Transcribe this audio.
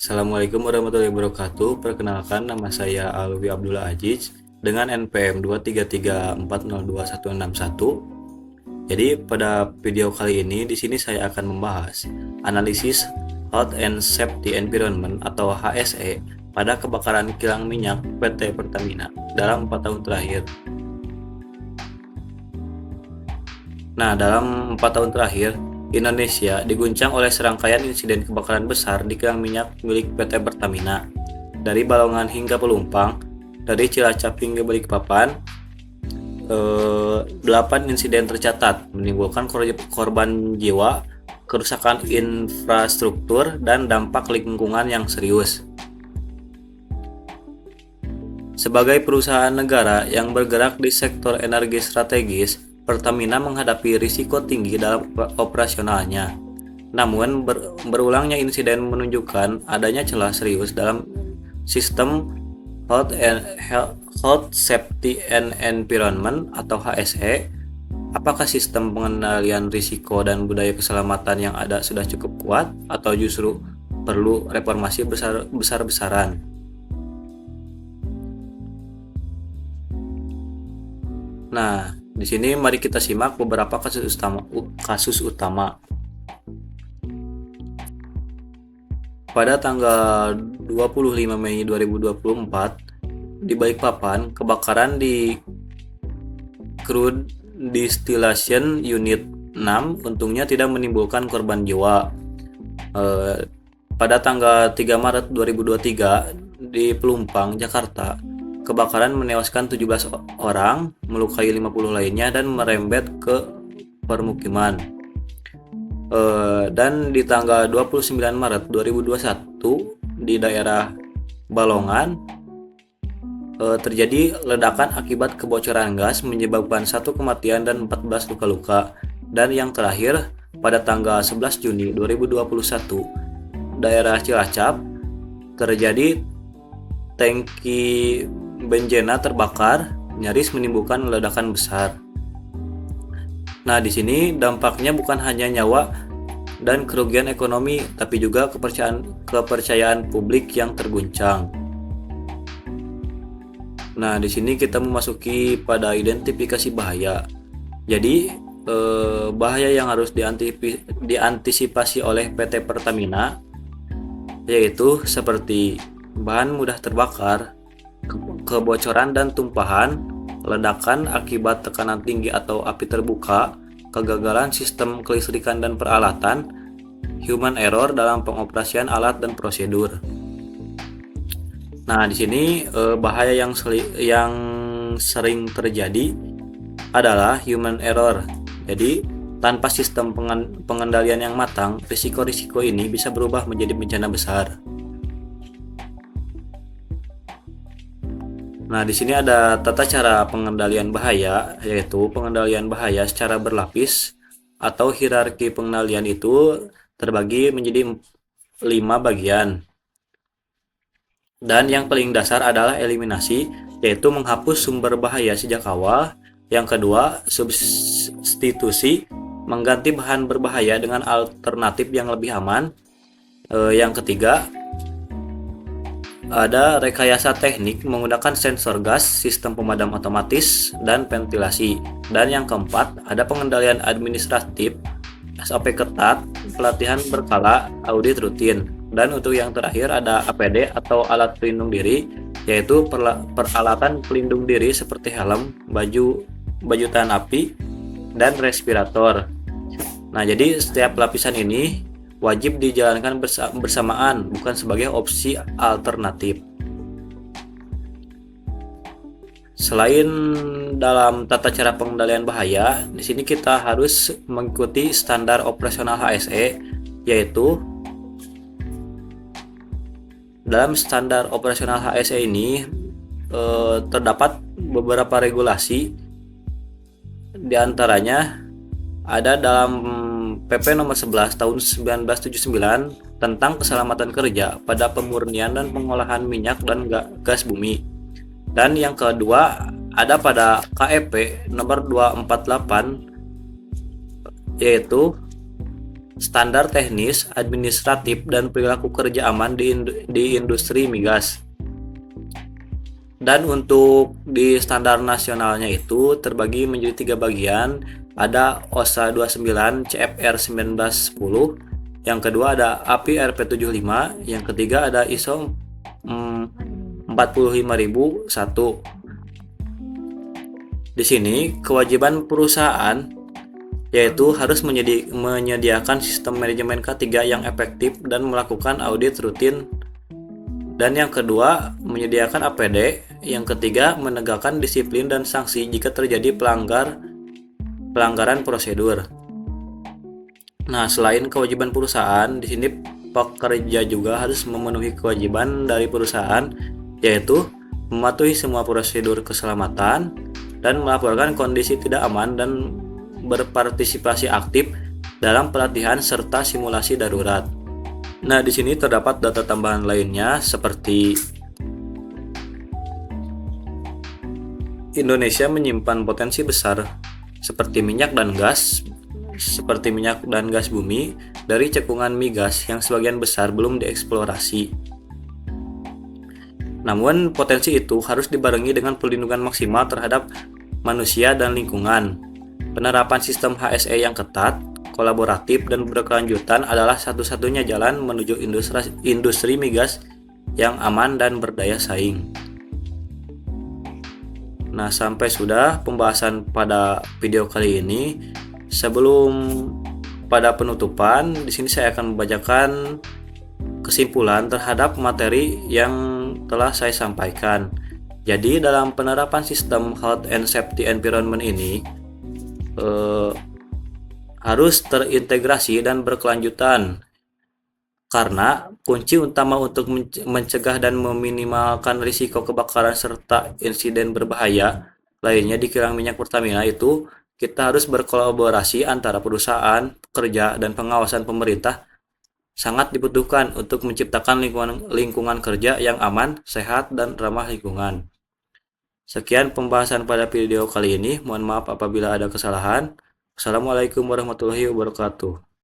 Assalamualaikum warahmatullahi wabarakatuh. Perkenalkan, nama saya Alwi Abdullah Aziz dengan NPM 233402161. Jadi pada video kali ini di sini saya akan membahas analisis Health and Safety Environment atau HSE pada kebakaran kilang minyak PT Pertamina dalam 4 tahun terakhir. Nah, dalam 4 tahun terakhir, Indonesia diguncang oleh serangkaian insiden kebakaran besar di kilang minyak milik PT Pertamina. Dari Balongan hingga Pelumpang, dari Cilacap hingga Balikpapan, 8 insiden tercatat menimbulkan korban jiwa, kerusakan infrastruktur, dan dampak lingkungan yang serius. Sebagai perusahaan negara yang bergerak di sektor energi strategis, Pertamina menghadapi risiko tinggi dalam operasionalnya. Namun, berulangnya insiden menunjukkan adanya celah serius dalam sistem Health, Safety and Environment atau HSE. Apakah sistem pengendalian risiko dan budaya keselamatan yang ada sudah cukup kuat atau justru perlu reformasi besar-besaran? Nah, di sini mari kita simak beberapa kasus utama. Pada tanggal 25 Mei 2024 di Balikpapan, kebakaran di Crude Distillation Unit 6 untungnya tidak menimbulkan korban jiwa. Pada tanggal 3 Maret 2023 di Pelumpang, Jakarta, kebakaran menewaskan 17 orang, melukai 50 lainnya, dan merembet ke permukiman. Dan di tanggal 29 Maret 2021 di daerah Balongan terjadi ledakan akibat kebocoran gas menyebabkan 1 kematian dan 14 luka-luka. Dan yang terakhir, pada tanggal 11 Juni 2021 daerah Cilacap terjadi tangki benzena terbakar, nyaris menimbulkan ledakan besar. Nah, di sini dampaknya bukan hanya nyawa dan kerugian ekonomi, tapi juga kepercayaan publik yang terguncang. Nah, di sini kita memasuki pada identifikasi bahaya. Jadi, bahaya yang harus diantisipasi oleh PT Pertamina yaitu seperti bahan mudah terbakar, kebocoran dan tumpahan, ledakan akibat tekanan tinggi atau api terbuka, kegagalan sistem kelistrikan dan peralatan, human error dalam pengoperasian alat dan prosedur. Nah, di sini bahaya yang sering terjadi adalah human error. Jadi, tanpa sistem pengendalian yang matang, risiko-risiko ini bisa berubah menjadi bencana besar. Nah, di sini ada tata cara pengendalian bahaya, yaitu pengendalian bahaya secara berlapis atau hierarki pengendalian itu terbagi menjadi 5 bagian. Dan yang paling dasar adalah eliminasi, yaitu menghapus sumber bahaya sejak awal. Yang kedua, substitusi, mengganti bahan berbahaya dengan alternatif yang lebih aman. Yang ketiga, ada rekayasa teknik menggunakan sensor gas, sistem pemadam otomatis, dan ventilasi. Dan yang keempat, ada pengendalian administratif, SOP ketat, pelatihan berkala, audit rutin. Dan untuk yang terakhir ada APD atau alat pelindung diri, yaitu peralatan pelindung diri seperti helm, baju tahan api, dan respirator. Nah, jadi setiap lapisan ini wajib dijalankan bersamaan, bukan sebagai opsi alternatif. Selain dalam tata cara pengendalian bahaya, di sini kita harus mengikuti standar operasional HSE, yaitu dalam standar operasional HSE ini terdapat beberapa regulasi. Di antaranya ada dalam PP nomor 11 tahun 1979 tentang keselamatan kerja pada pemurnian dan pengolahan minyak dan gas bumi. Dan yang kedua ada pada KEP nomor 248 yaitu standar teknis, administratif, dan perilaku kerja aman di industri migas. Dan untuk di standar nasionalnya itu terbagi menjadi 3 bagian, ada OSHA 29, CFR 1910, yang kedua ada API RP75, yang ketiga ada ISO 45001. Di sini kewajiban perusahaan yaitu harus menyediakan sistem manajemen K3 yang efektif dan melakukan audit rutin. Dan yang kedua, menyediakan APD. Yang ketiga, menegakkan disiplin dan sanksi jika terjadi pelanggaran prosedur. Nah, selain kewajiban perusahaan, di sini pekerja juga harus memenuhi kewajiban dari perusahaan, yaitu mematuhi semua prosedur keselamatan dan melaporkan kondisi tidak aman dan berpartisipasi aktif dalam pelatihan serta simulasi darurat. Nah, di sini terdapat data tambahan lainnya seperti Indonesia menyimpan potensi besar seperti minyak dan gas bumi dari cekungan migas yang sebagian besar belum dieksplorasi. Namun, potensi itu harus dibarengi dengan perlindungan maksimal terhadap manusia dan lingkungan. Penerapan sistem HSE yang ketat, kolaboratif, dan berkelanjutan adalah satu-satunya jalan menuju industri migas yang aman dan berdaya saing. Nah, sampai sudah pembahasan pada video kali ini. Sebelum pada penutupan, di sini saya akan membacakan kesimpulan terhadap materi yang telah saya sampaikan. Jadi, dalam penerapan sistem health and safety environment ini harus terintegrasi dan berkelanjutan, karena kunci utama untuk mencegah dan meminimalkan risiko kebakaran serta insiden berbahaya lainnya di kilang minyak Pertamina itu kita harus berkolaborasi antara perusahaan, pekerja, dan pengawasan pemerintah sangat dibutuhkan untuk menciptakan lingkungan kerja yang aman, sehat, dan ramah lingkungan. Sekian pembahasan pada video kali ini. Mohon maaf apabila ada kesalahan. Assalamualaikum warahmatullahi wabarakatuh.